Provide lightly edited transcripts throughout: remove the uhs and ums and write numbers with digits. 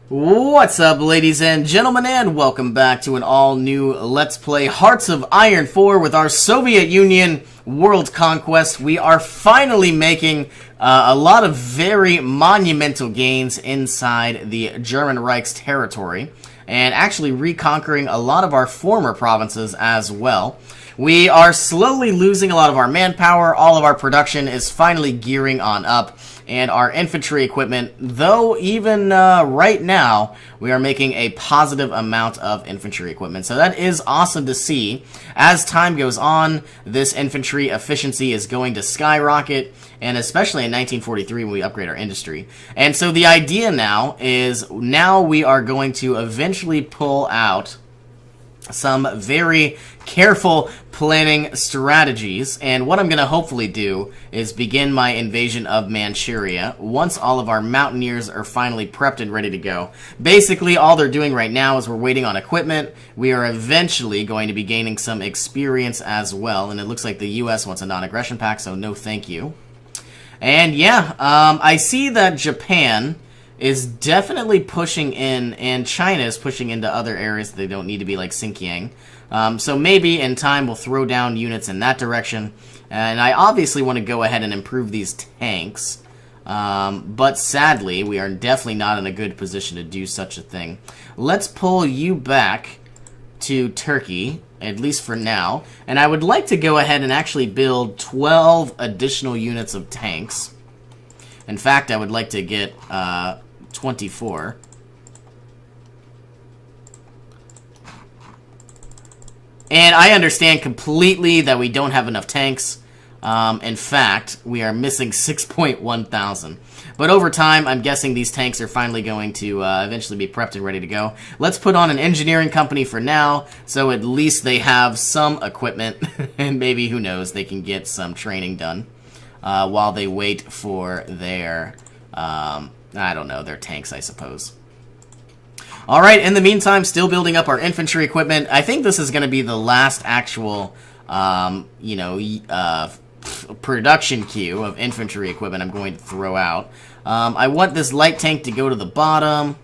What's up, ladies and gentlemen, and welcome back to an all-new Let's Play Hearts of Iron 4 with our Soviet Union World Conquest. We are finally making a lot of very monumental gains inside the German Reich's territory, and actually reconquering a lot of our former provinces as well. We are slowly losing a lot of our manpower. All of our production is finally gearing on up. And our infantry equipment, though even right now, we are making a positive amount of infantry equipment. So that is awesome to see. As time goes on, this infantry efficiency is going to skyrocket, and especially in 1943 when we upgrade our industry. And so the idea now is, now we are going to eventually pull out some very careful planning strategies, and what I'm going to hopefully do is begin my invasion of Manchuria once all of our mountaineers are finally prepped and ready to go. Basically, all they're doing right now is we're waiting on equipment. We are eventually going to be gaining some experience as well, and it looks like the US wants a non-aggression pact, so no thank you. And yeah, I see that Japan is definitely pushing in, and China is pushing into other areas that they don't need to be, like Xinjiang. So maybe in time we'll throw down units in that direction. And I obviously want to go ahead and improve these tanks. But sadly, we are definitely not in a good position to do such a thing. Let's pull you back to Turkey, at least for now. And I would like to go ahead and actually build 12 additional units of tanks. In fact, I would like to get 24. And I understand completely that we don't have enough tanks. In fact, we are missing 6.1 thousand. But over time, I'm guessing these tanks are finally going to eventually be prepped and ready to go. Let's put on an engineering company for now, so at least they have some equipment. And maybe, who knows, they can get some training done while they wait for their, I don't know, their tanks, I suppose. Alright, in the meantime, still building up our infantry equipment. I think this is going to be the last actual, production queue of infantry equipment I'm going to throw out. I want this light tank to go to the bottom,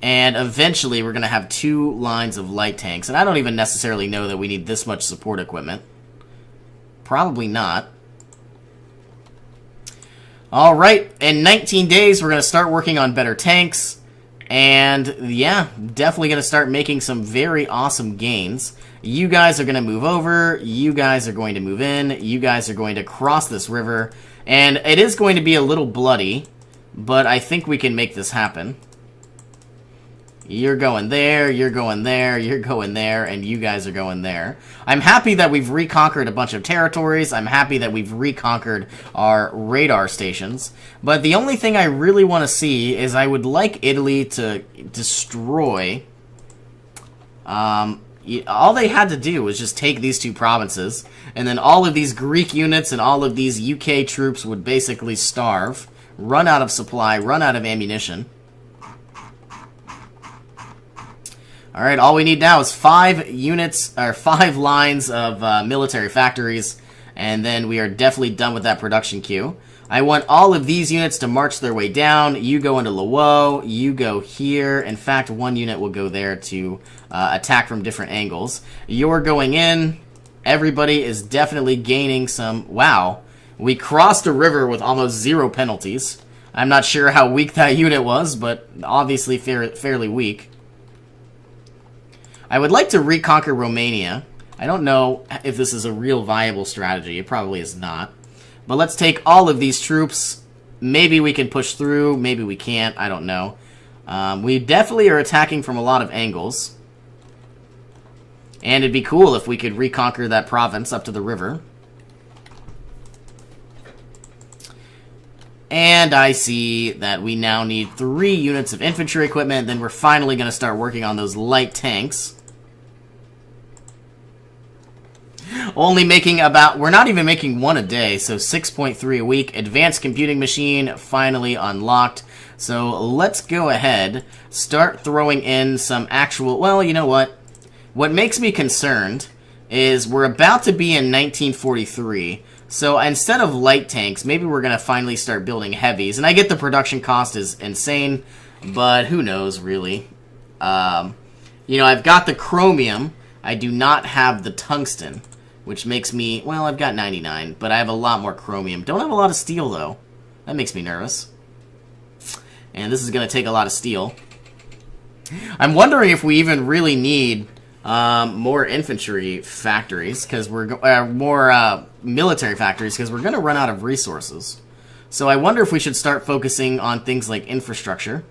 and eventually we're going to have 2 lines of light tanks. And I don't even necessarily know that we need this much support equipment. Probably not. Alright, in 19 days we're going to start working on better tanks. And yeah, definitely going to start making some very awesome gains. You guys are going to move over. You guys are going to move in. You guys are going to cross this river. And it is going to be a little bloody, but I think we can make this happen. You're going there, you're going there, you're going there, and you guys are going there. I'm happy that we've reconquered a bunch of territories. I'm happy that we've reconquered our radar stations. But the only thing I really want to see is I would like Italy to destroy... all they had to do was just take these 2 provinces, and then all of these Greek units and all of these UK troops would basically starve, run out of supply, run out of ammunition. Alright, all we need now is 5 units, or 5 lines of military factories, and then we are definitely done with that production queue. I want all of these units to march their way down. You go into Lawo, you go here. In fact, 1 unit will go there to attack from different angles. You're going in. Everybody is definitely gaining some... Wow, we crossed a river with almost 0 penalties. I'm not sure how weak that unit was, but obviously fairly weak. I would like to reconquer Romania. I don't know if this is a real viable strategy. It probably is not. But let's take all of these troops. Maybe we can push through. Maybe we can't. I don't know. We definitely are attacking from a lot of angles. And it'd be cool if we could reconquer that province up to the river. And I see that we now need 3 units of infantry equipment. Then we're finally going to start working on those light tanks. Only making about... We're not even making 1 a day, so 6.3 a week. Advanced computing machine finally unlocked. So let's go ahead, start throwing in some actual... Well, you know what? What makes me concerned is we're about to be in 1943. So instead of light tanks, maybe we're going to finally start building heavies. And I get the production cost is insane. but who knows, really. You know, I've got the chromium. I do not have the tungsten, which makes me... Well, I've got 99, but I have a lot more chromium. Don't have a lot of steel, though. That makes me nervous. And this is going to take a lot of steel. I'm wondering if we even really need more infantry factories, because we're... more military factories, because we're going to run out of resources. So I wonder if we should start focusing on things like infrastructure.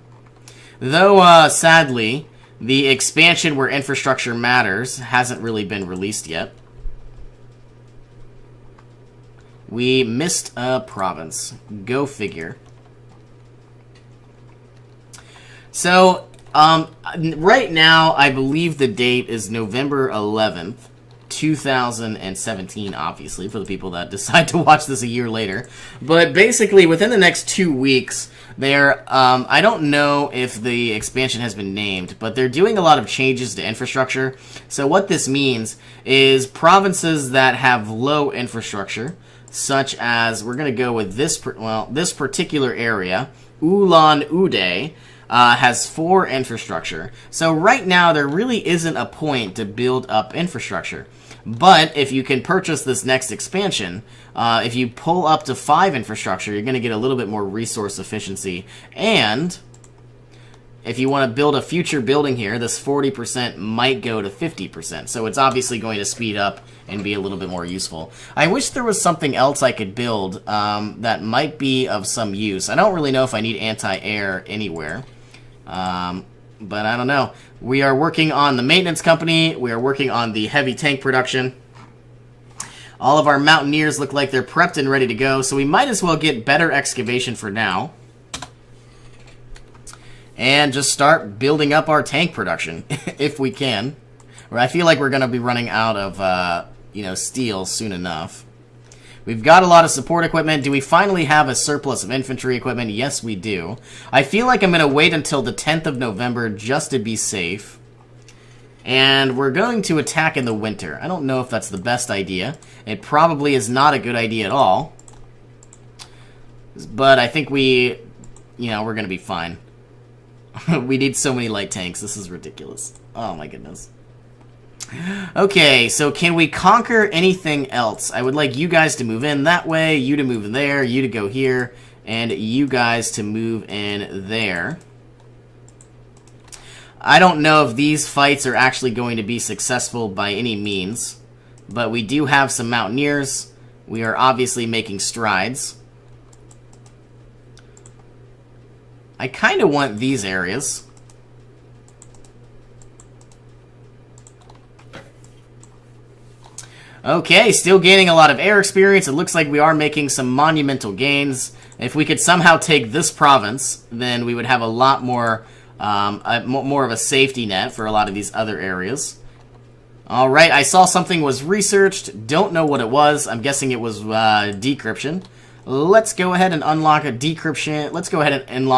Though, sadly, the expansion where infrastructure matters hasn't really been released yet. We missed a province. Go figure. So, right now, I believe the date is November 11th, 2017, obviously, for the people that decide to watch this a year later. But basically, within the next 2 weeks, I don't know if the expansion has been named, but they're doing a lot of changes to infrastructure. So what this means is provinces that have low infrastructure, such as, we're going to go with this particular area, Ulan-Ude, has 4 infrastructure. So right now, there really isn't a point to build up infrastructure. But if you can purchase this next expansion, if you pull up to 5 infrastructure, you're going to get a little bit more resource efficiency. And if you want to build a future building here, this 40% might go to 50%. So it's obviously going to speed up and be a little bit more useful. I wish there was something else I could build that might be of some use. I don't really know if I need anti-air anywhere. But I don't know. We are working on the maintenance company. We are working on the heavy tank production. All of our mountaineers look like they're prepped and ready to go, so we might as well get better excavation for now. And just start building up our tank production, if we can. I feel like we're going to be running out of, steel soon enough. We've got a lot of support equipment. Do we finally have a surplus of infantry equipment? Yes, we do. I feel like I'm going to wait until the 10th of November just to be safe. And we're going to attack in the winter. I don't know if that's the best idea. It probably is not a good idea at all. But I think we're going to be fine. We need so many light tanks. This is ridiculous. Oh my goodness. Okay, so can we conquer anything else? I would like you guys to move in that way, you to move in there, you to go here, and you guys to move in there. I don't know if these fights are actually going to be successful by any means, but we do have some mountaineers. We are obviously making strides. I kind of want these areas. Okay, still gaining a lot of air experience. It looks like we are making some monumental gains. If we could somehow take this province, then we would have a lot more, more of a safety net for a lot of these other areas. Alright, I saw something was researched. Don't know what it was. I'm guessing it was decryption. Let's go ahead and unlock a decryption. Let's go ahead and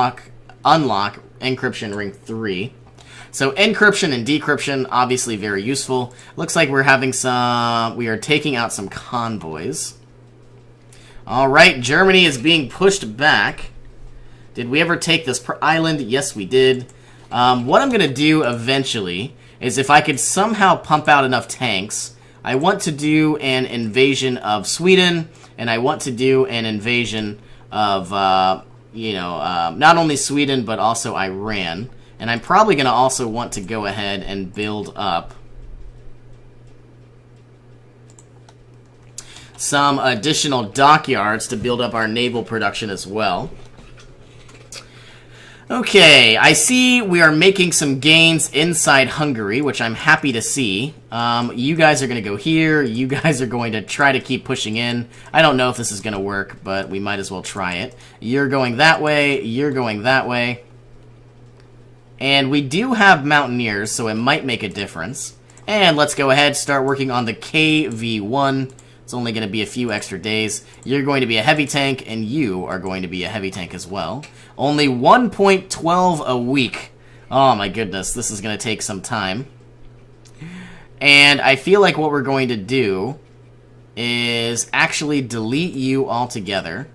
unlock encryption ring 3. So encryption and decryption, obviously very useful. Looks like we are taking out some convoys. Alright, Germany is being pushed back. Did we ever take this island? Yes, we did. What I'm going to do eventually is if I could somehow pump out enough tanks, I want to do an invasion of Sweden, and I want to do an invasion of, not only Sweden, but also Iran. And I'm probably going to also want to go ahead and build up some additional dockyards to build up our naval production as well. Okay, I see we are making some gains inside Hungary, which I'm happy to see. You guys are going to go here. You guys are going to try to keep pushing in. I don't know if this is going to work, but we might as well try it. You're going that way. You're going that way. And we do have mountaineers, so it might make a difference. And let's go ahead, start working on the KV-1. It's only going to be a few extra days. You're going to be a heavy tank, and you are going to be a heavy tank as well. Only 1.12 a week. Oh my goodness, this is going to take some time. And I feel like what we're going to do is actually delete you altogether.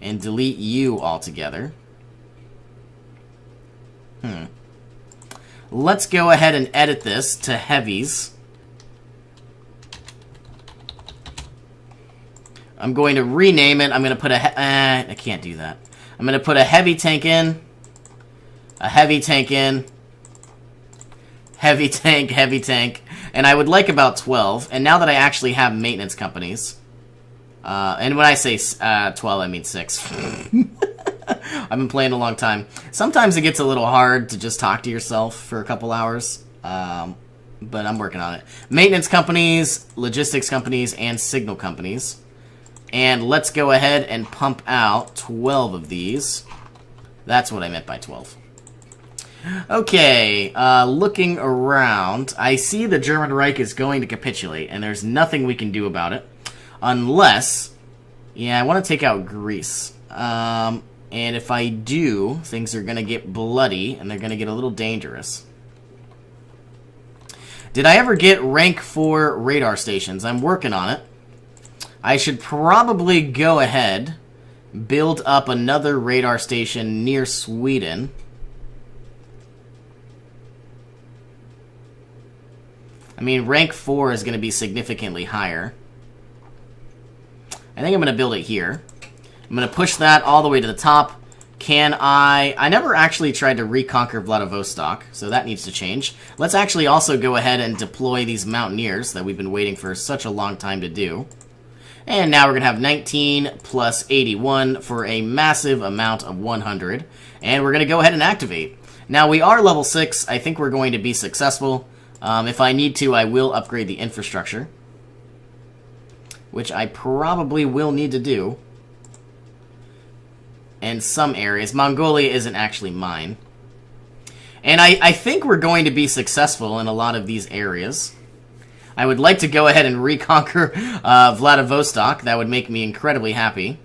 And delete you altogether. Let's go ahead and edit this to heavies. I'm going to rename it. I'm going to put I can't do that. I'm going to put a heavy tank in. A heavy tank in. Heavy tank, heavy tank. And I would like about 12. And now that I actually have maintenance companies... and when I say 12, I mean 6. I've been playing a long time. Sometimes it gets a little hard to just talk to yourself for a couple hours. But I'm working on it. Maintenance companies, logistics companies, and signal companies. And let's go ahead and pump out 12 of these. That's what I meant by 12. Okay, looking around, I see the German Reich is going to capitulate, and there's nothing we can do about it. Unless, yeah, I want to take out Greece. And if I do, things are going to get bloody, and they're going to get a little dangerous. Did I ever get rank 4 radar stations? I'm working on it. I should probably go ahead, build up another radar station near Sweden. I mean, rank 4 is going to be significantly higher. I think I'm going to build it here. I'm going to push that all the way to the top. Can I never actually tried to reconquer Vladivostok, so that needs to change. Let's actually also go ahead and deploy these mountaineers that we've been waiting for such a long time to do. And now we're going to have 19 plus 81 for a massive amount of 100. And we're going to go ahead and activate. Now, we are level 6. I think we're going to be successful. If I need to, I will upgrade the infrastructure, which I probably will need to do in some areas. Mongolia isn't actually mine. And I think we're going to be successful in a lot of these areas. I would like to go ahead and reconquer Vladivostok. That would make me incredibly happy.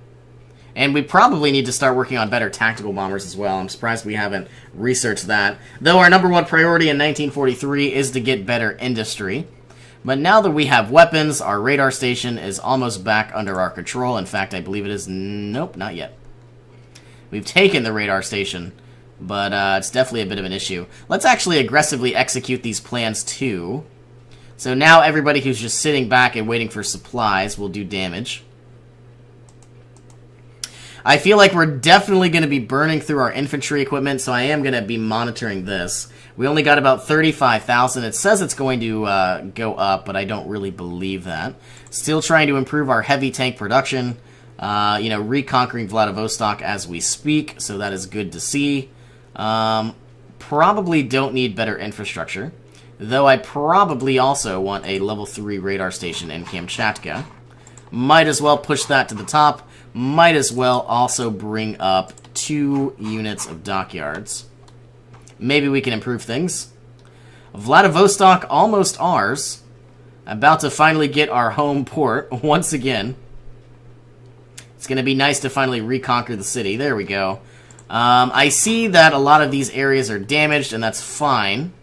And we probably need to start working on better tactical bombers as well. I'm surprised we haven't researched that. Though our #1 priority in 1943 is to get better industry. But now that we have weapons, our radar station is almost back under our control. In fact, I believe it is... Nope, not yet. We've taken the radar station, but it's definitely a bit of an issue. Let's actually aggressively execute these plans too. So now everybody who's just sitting back and waiting for supplies will do damage. I feel like we're definitely going to be burning through our infantry equipment, so I am going to be monitoring this. We only got about 35,000. It says it's going to go up, but I don't really believe that. Still trying to improve our heavy tank production. You know, reconquering Vladivostok as we speak, so that is good to see. Probably don't need better infrastructure. Though I probably also want a level 3 radar station in Kamchatka. Might as well push that to the top. Might as well also bring up 2 units of dockyards. Maybe we can improve things. Vladivostok, almost ours. About to finally get our home port once again. It's going to be nice to finally reconquer the city. There we go. I see that a lot of these areas are damaged, and that's fine.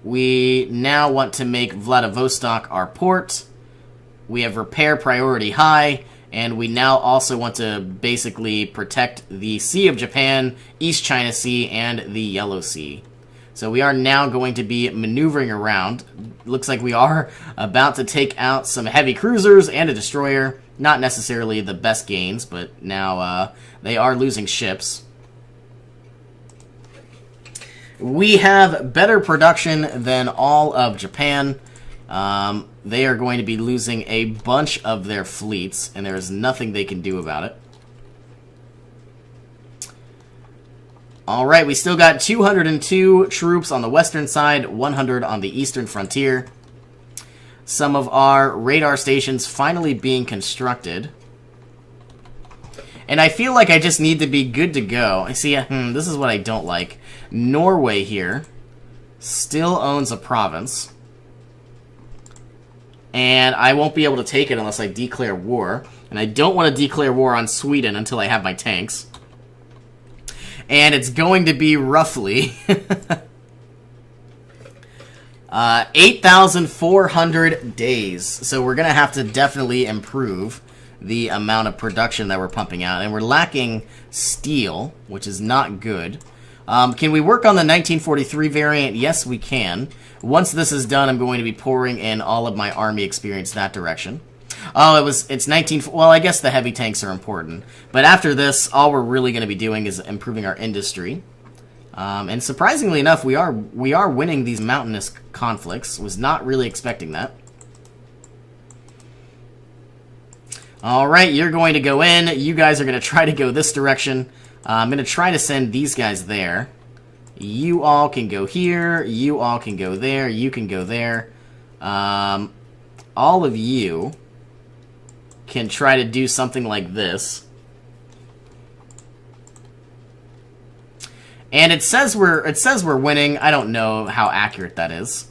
We now want to make Vladivostok our port. We have repair priority high, and we now also want to basically protect the Sea of Japan, East China Sea, and the Yellow Sea. So we are now going to be maneuvering around. Looks like we are about to take out some heavy cruisers and a destroyer. Not necessarily the best gains, but now they are losing ships. We have better production than all of Japan. They are going to be losing a bunch of their fleets, and there is nothing they can do about it. Alright, we still got 202 troops on the western side, 100 on the eastern frontier. Some of our radar stations finally being constructed. And I feel like I just need to be good to go. I see, this is what I don't like. Norway here still owns a province. And I won't be able to take it unless I declare war. And I don't want to declare war on Sweden until I have my tanks. And it's going to be roughly 8,400 days. So we're going to have to definitely improve the amount of production that we're pumping out. And we're lacking steel, which is not good. Can we work on the 1943 variant? Yes, we can. Once this is done, I'm going to be pouring in all of my army experience that direction. Oh, it's 19... Well, I guess the heavy tanks are important. But after this, all we're really going to be doing is improving our industry. And surprisingly enough, we are winning these mountainous conflicts. Was not really expecting that. Alright, you're going to go in. You guys are going to try to go this direction. I'm going to try to send these guys there. You all can go here. You all can go there. You can go there. All of you can try to do something like this. And it says we're winning. I don't know how accurate that is.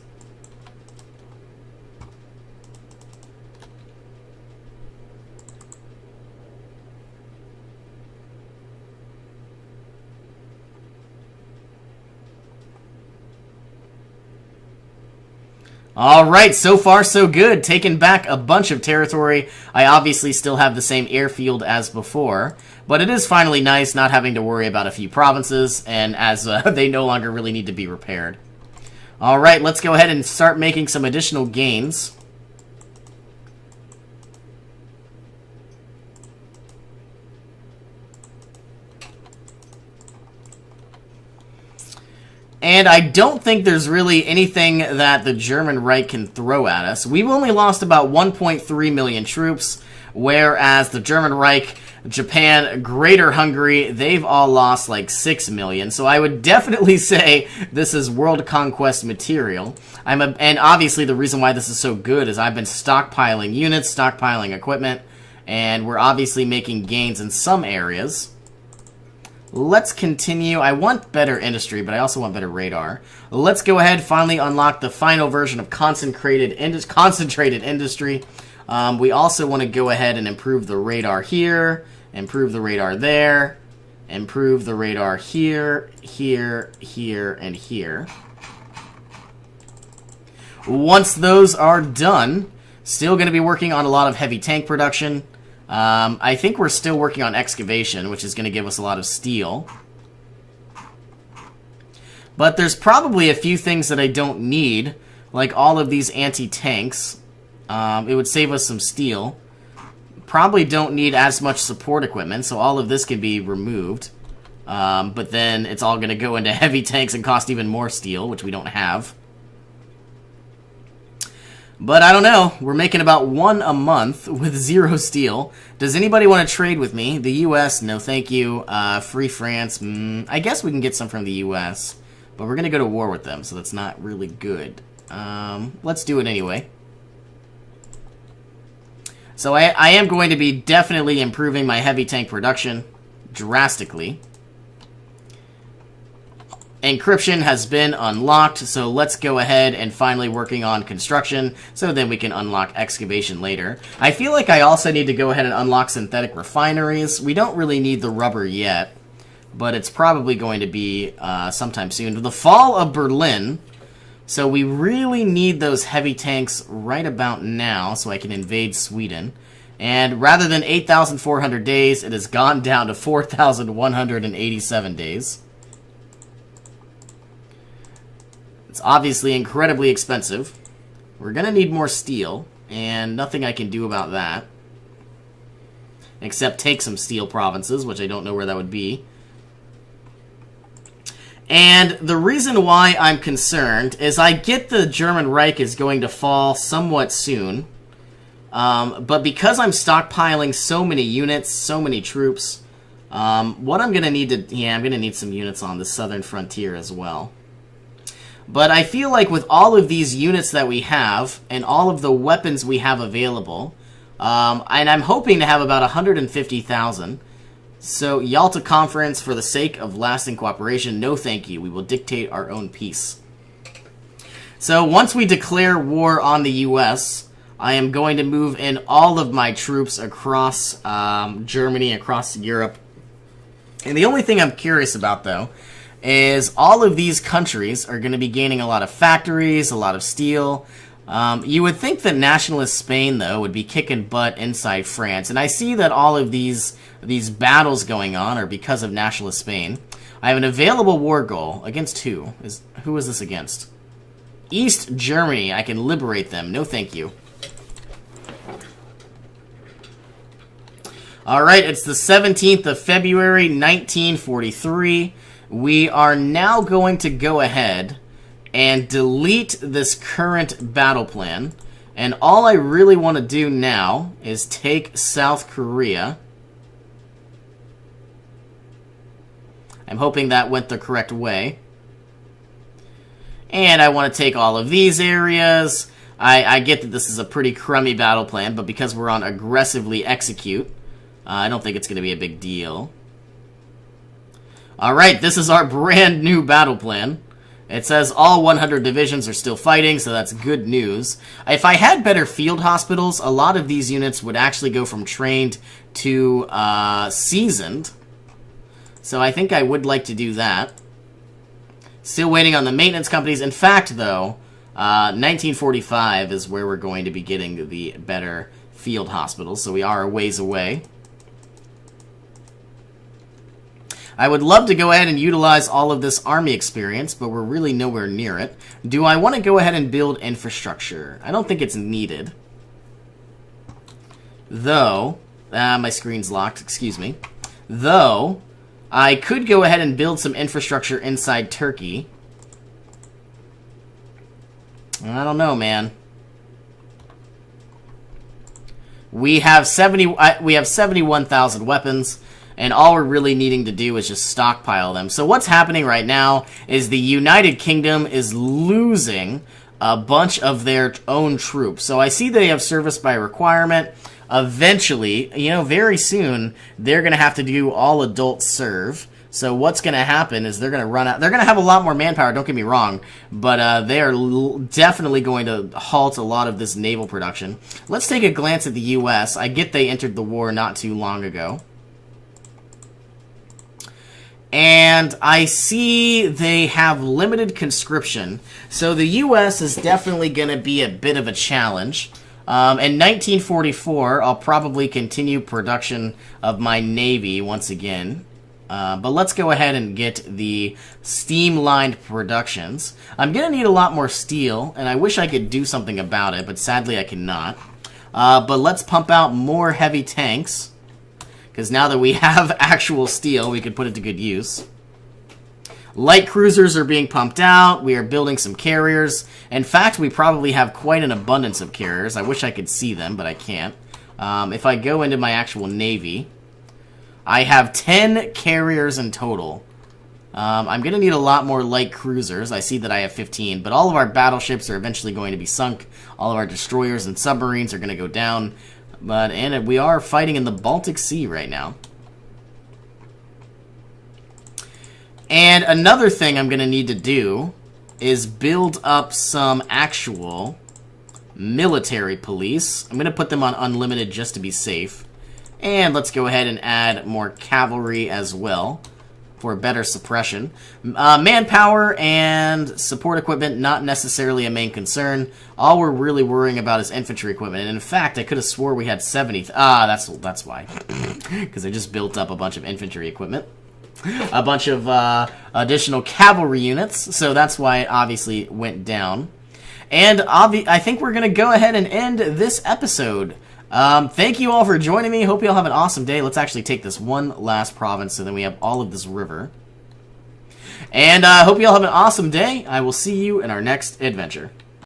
Alright, so far so good. Taken back a bunch of territory. I obviously still have the same airfield as before, but it is finally nice not having to worry about a few provinces, and as they no longer really need to be repaired. Alright, let's go ahead and start making some additional gains. And I don't think there's really anything that the German Reich can throw at us. We've only lost about 1.3 million troops, whereas the German Reich, Japan, Greater Hungary, they've all lost like 6 million. So I would definitely say this is world conquest material. And obviously the reason why this is so good is I've been stockpiling units, stockpiling equipment, and we're obviously making gains in some areas. Let's continue. I want better industry, but I also want better radar. Let's go ahead, finally unlock the final version of concentrated industry. We also want to go ahead and improve the radar here, improve the radar there, improve the radar here, here, here, and here. Once those are done, still going to be working on a lot of heavy tank production. I think we're still working on excavation, which is going to give us a lot of steel. But there's probably a few things that I don't need, like all of these anti-tanks. It would save us some steel. Probably don't need as much support equipment, so all of this can be removed. But then it's all going to go into heavy tanks and cost even more steel, which we don't have. But I don't know. We're making about 1 a month with 0 steel. Does anybody want to trade with me? The U.S., no thank you. Free France, I guess we can get some from the U.S. But we're going to go to war with them, so that's not really good. Let's do it anyway. So I am going to be definitely improving my heavy tank production drastically. Encryption has been unlocked, so let's go ahead and finally working on construction, so then we can unlock excavation later. I feel like I also need to go ahead and unlock synthetic refineries. We don't really need the rubber yet, but it's probably going to be sometime soon. The fall of Berlin, so we really need those heavy tanks right about now, so I can invade Sweden. And rather than 8,400 days, it has gone down to 4,187 days. It's obviously incredibly expensive. We're going to need more steel, and nothing I can do about that. Except take some steel provinces, which I don't know where that would be. And the reason why I'm concerned is I get the German Reich is going to fall somewhat soon. But because I'm stockpiling so many units, so many troops, what I'm going to need to... Yeah, I'm going to need some units on the southern frontier as well. But I feel like with all of these units that we have, and all of the weapons we have available, and I'm hoping to have about 150,000. So, Yalta Conference, for the sake of lasting cooperation, no thank you. We will dictate our own peace. So, once we declare war on the U.S., I am going to move in all of my troops across Germany, across Europe. And the only thing I'm curious about, though, is all of these countries are going to be gaining a lot of factories, a lot of steel. You would think that nationalist Spain, though, would be kicking butt inside France. And I see that all of these battles going on are because of nationalist Spain. I have an available war goal. Against who? Who is this against? East Germany. I can liberate them. No thank you. Alright, it's the 17th of February, 1943. We are now going to go ahead and delete this current battle plan. And all I really want to do now is take South Korea. I'm hoping that went the correct way. And I want to take all of these areas. I get that this is a pretty crummy battle plan, but because we're on aggressively execute, I don't think it's going to be a big deal. Alright, this is our brand new battle plan. It says all 100 divisions are still fighting, so that's good news. If I had better field hospitals, a lot of these units would actually go from trained to seasoned. So I think I would like to do that. Still waiting on the maintenance companies. In fact, though, 1945 is where we're going to be getting the better field hospitals, so we are a ways away. I would love to go ahead and utilize all of this army experience, but we're really nowhere near it. Do I want to go ahead and build infrastructure? I don't think it's needed. Though, my screen's locked, excuse me. Though, I could go ahead and build some infrastructure inside Turkey. I don't know, man. We have 71,000 weapons. And all we're really needing to do is just stockpile them. So what's happening right now is the United Kingdom is losing a bunch of their own troops. So I see they have service by requirement. Eventually, you know, very soon, they're going to have to do all adult serve. So what's going to happen is they're going to run out. They're going to have a lot more manpower, don't get me wrong. But they are definitely going to halt a lot of this naval production. Let's take a glance at the U.S. I get they entered the war not too long ago. And I see they have limited conscription. So the U.S. is definitely going to be a bit of a challenge. In 1944, I'll probably continue production of my Navy once again. But let's go ahead and get the steam-lined productions. I'm going to need a lot more steel, and I wish I could do something about it, but sadly I cannot. But let's pump out more heavy tanks. Because now that we have actual steel, we can put it to good use. Light cruisers are being pumped out. We are building some carriers. In fact, we probably have quite an abundance of carriers. I wish I could see them, but I can't. If I go into my actual Navy, I have 10 carriers in total. I'm going to need a lot more light cruisers. I see that I have 15, but all of our battleships are eventually going to be sunk. All of our destroyers and submarines are going to go down. And we are fighting in the Baltic Sea right now. And another thing I'm going to need to do is build up some actual military police. I'm going to put them on unlimited just to be safe. And let's go ahead and add more cavalry as well for better suppression. Manpower and support equipment, not necessarily a main concern. All we're really worrying about is infantry equipment. And in fact, I could have swore we had 70. That's why. Because I just built up a bunch of infantry equipment. A bunch of additional cavalry units. So that's why it obviously went down. And I think we're going to go ahead and end this episode. Thank you all for joining me. Hope you all have an awesome day. Let's actually take this one last province so then we have all of this river. And hope you all have an awesome day. I will see you in our next adventure.